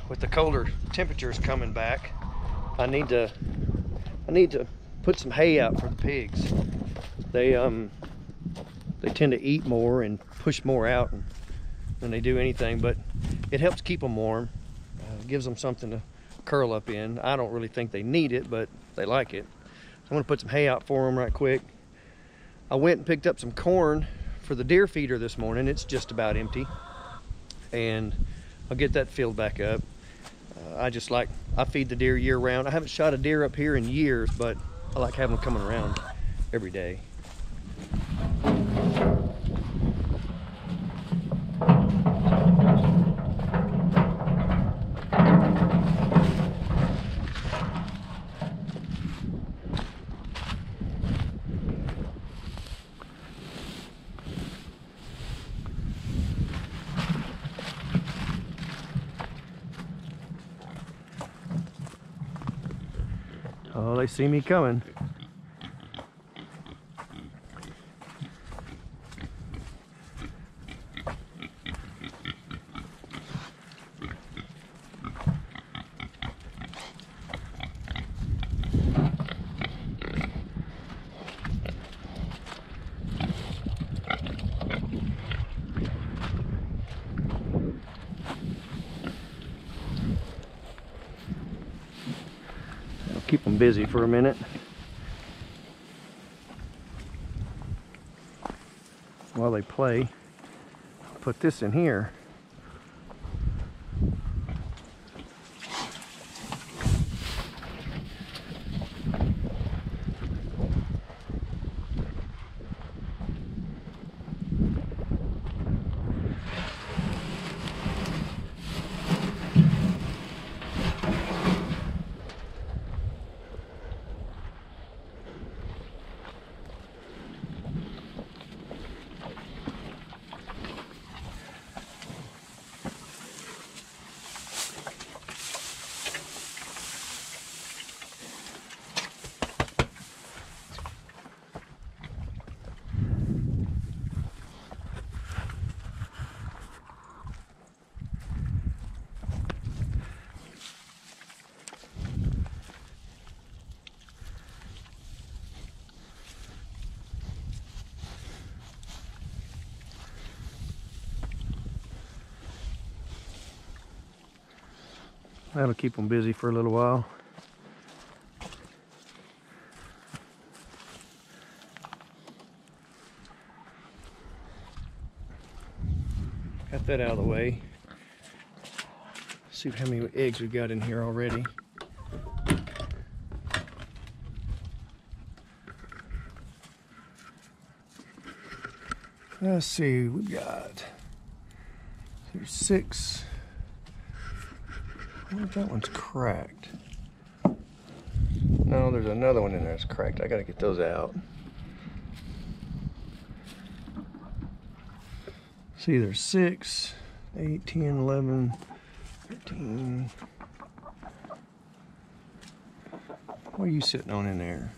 with the colder temperatures coming back, I need to put some hay out for the pigs. They tend to eat more and push more out than they do anything, but it helps keep them warm. Gives them something to curl up in. I don't really think they need it, but they like it. So I'm gonna put some hay out for them right quick. I went and picked up some corn for the deer feeder this morning. It's just about empty, and I'll get that filled back up. I feed the deer year round. I haven't shot a deer up here in years, but I like having them coming around every day. Oh, they see me coming. Keep them busy for a minute while they play. Put this in here. That'll keep them busy for a little while. Got that out of the way. See how many eggs we've got in here already. Let's see, we got, here's 6. I wonder if that one's cracked. No, there's another one in there that's cracked. I gotta get those out. See, there's 6, 8, 10, 11, 13. What are you sitting on in there?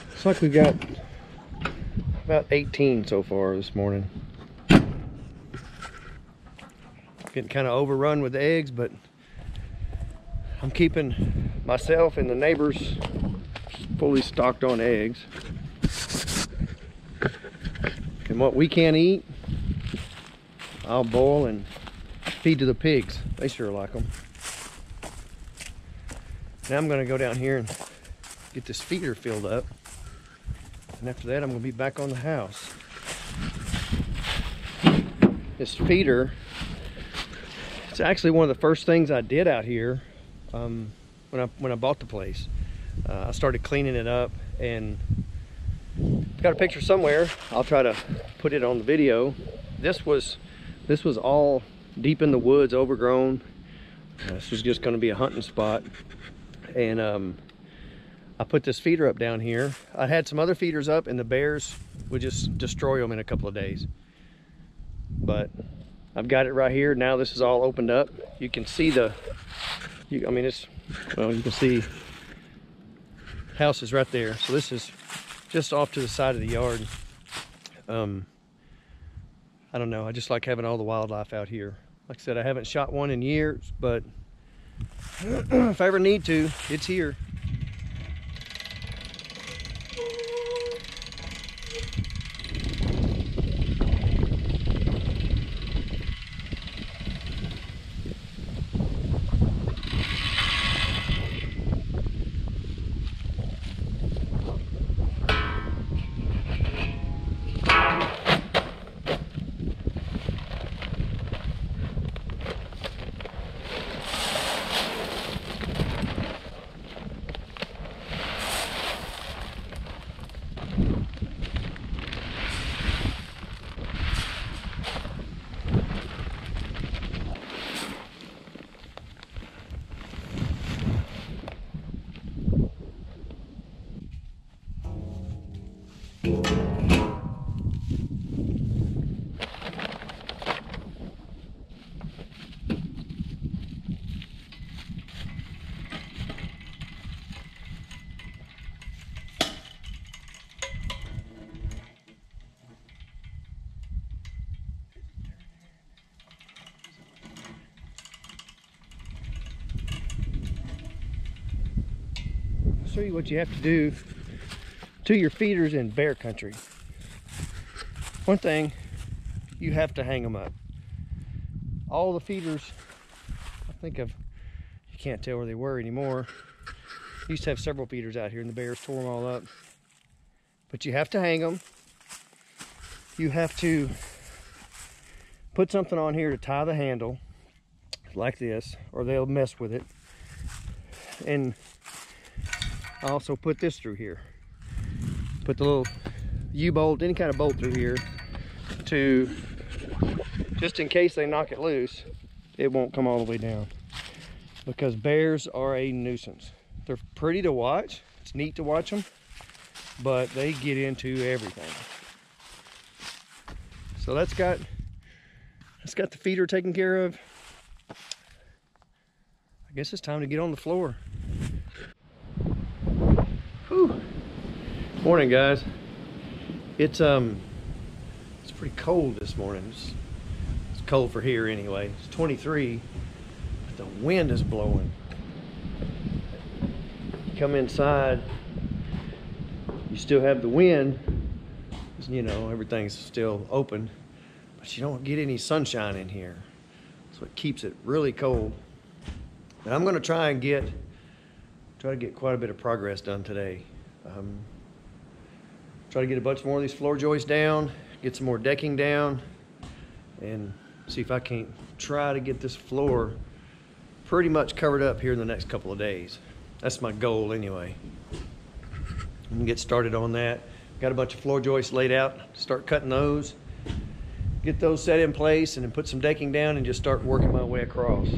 Looks like we got about 18 so far this morning. Getting kind of overrun with eggs, but I'm keeping myself and the neighbors fully stocked on eggs. And what we can't eat, I'll boil and feed to the pigs. They sure like them. Now I'm going to go down here and get this feeder filled up. And after that, I'm going to be back on the house. This feeder, it's actually one of the first things I did out here when I bought the place. I started cleaning it up, and got a picture somewhere. I'll try to put it on the video. This was all deep in the woods, overgrown. This was just going to be a hunting spot, and I put this feeder up down here. I had some other feeders up, and the bears would just destroy them in a couple of days. But I've got it right here. Now this is all opened up. You can see I mean, you can see house is right there. So this is just off to the side of the yard. I don't know, I just like having all the wildlife out here. Like I said, I haven't shot one in years, but if I ever need to, it's here. Show you what you have to do to your feeders in bear country. One thing, you have to hang them up. All the feeders, you can't tell where they were anymore. Used to have several feeders out here and the bears tore them all up. But you have to hang them. You have to put something on here to tie the handle like this, or they'll mess with it. And I also put this through here. Put the little U-bolt, any kind of bolt through here to, just in case they knock it loose, it won't come all the way down. Because bears are a nuisance. They're pretty to watch. It's neat to watch them, but they get into everything. So that's got the feeder taken care of. I guess it's time to get on the floor. Whew. Morning, guys. It's pretty cold this morning. It's cold for here anyway. It's 23, but the wind is blowing. You come inside, you still have the wind, you know, everything's still open, but you don't get any sunshine in here. So it keeps it really cold. But I'm gonna try to get quite a bit of progress done today. Try to get a bunch more of these floor joists down, get some more decking down, and see if I can't try to get this floor pretty much covered up here in the next couple of days. That's my goal anyway. I'm gonna get started on that. Got a bunch of floor joists laid out, start cutting those, get those set in place, and then put some decking down and just start working my way across.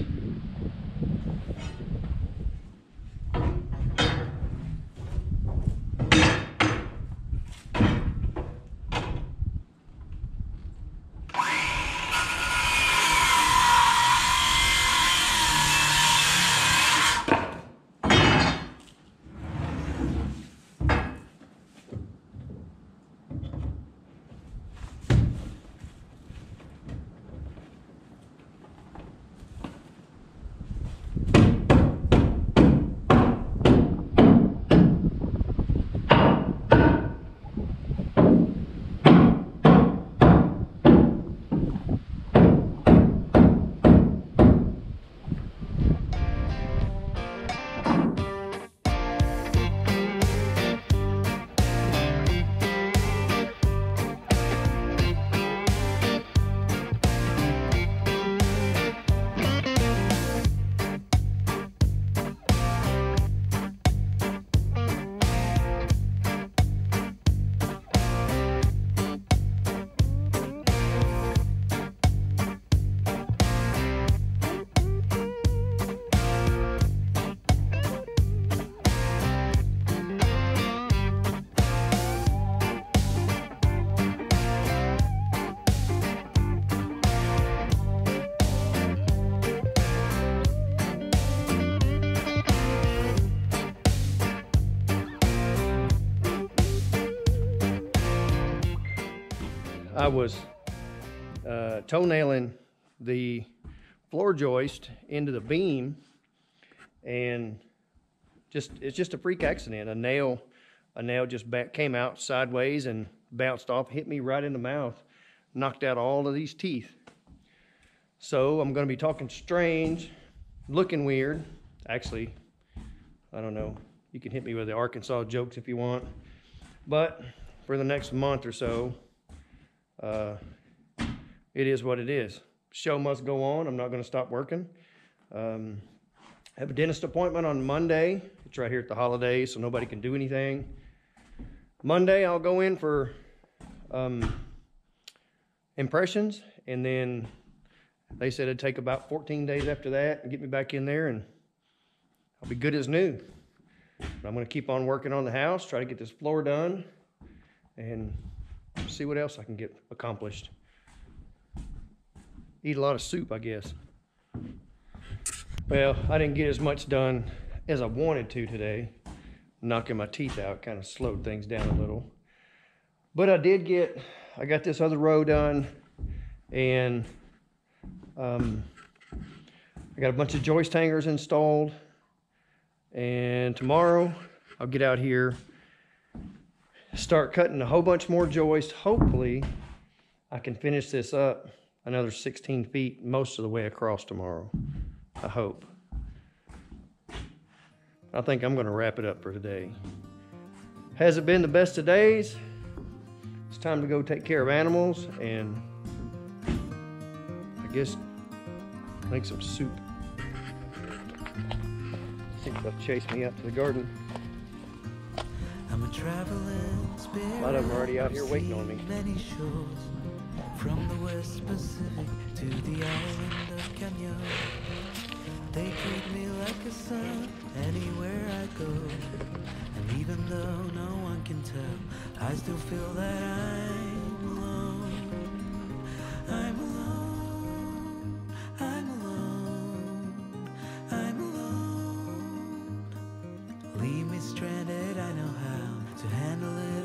I was toenailing the floor joist into the beam, and it's just a freak accident. A nail just came out sideways and bounced off, hit me right in the mouth, knocked out all of these teeth. So I'm going to be talking strange, looking weird. Actually, I don't know. You can hit me with the Arkansas jokes if you want. But for the next month or so, it is what it is. Show must go on. I'm not going to stop working. I have a dentist appointment on Monday. It's right here at the holidays, so nobody can do anything. Monday, I'll go in for impressions, and then they said it'd take about 14 days after that and get me back in there, and I'll be good as new. But I'm going to keep on working on the house, try to get this floor done, and see what else I can get accomplished. Eat a lot of soup, I guess. Well, I didn't get as much done as I wanted to today. Knocking my teeth out kind of slowed things down a little. But I got this other row done, and I got a bunch of joist hangers installed. And tomorrow I'll get out here, start cutting a whole bunch more joists. Hopefully I can finish this up another 16 feet most of the way across tomorrow. I hope. I think I'm going to wrap it up for today. Hasn't been the best of days. It's time to go take care of animals and I guess make some soup. See if they'll chase me out to the garden. I'm a traveling spirit. A lot of them are already out here waiting on me. Many shores, from the West Pacific to the island of Kenya. They treat me like a son anywhere I go. And even though no one can tell, I still feel that I'm alone. I'm alone. I'm alone. I'm alone. Leave me stranded, I know how to handle it.